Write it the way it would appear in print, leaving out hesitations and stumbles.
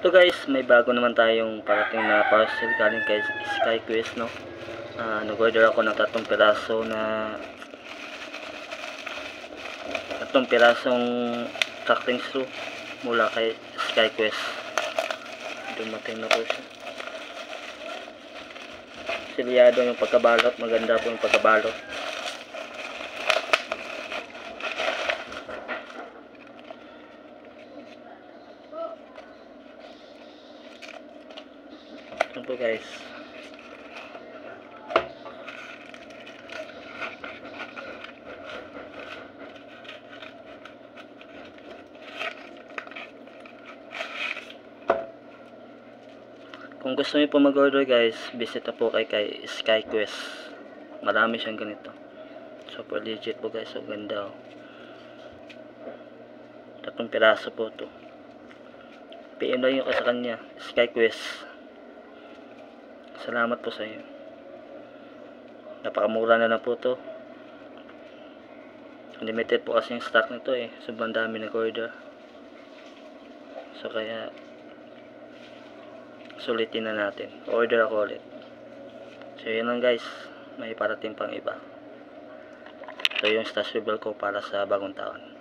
So guys, may bago naman tayong parating na parcel galing kay SkyQuest, no. Nag-order ako ng 3 pirasong tracking screw mula kay SkyQuest. Dumating na po siya. Silyado yung pagkabalot, maganda po yung pagkabalot. Ito po guys. Kung gusto niyo po mag-order guys, visit na po kay SkyQuest. Marami siyang ganito. Super legit po guys. So ganda. 3 piraso po to. PM lang yung sa kanya, SkyQuest. Salamat po sa inyo. Napakamura na po to. Limited po kasi yung stock nito eh. Sobrang dami nag-order. So kaya sulitin na natin. Order ako ulit. So yun lang guys. May parating pang iba. Ito yung stash level ko para sa bagong taon.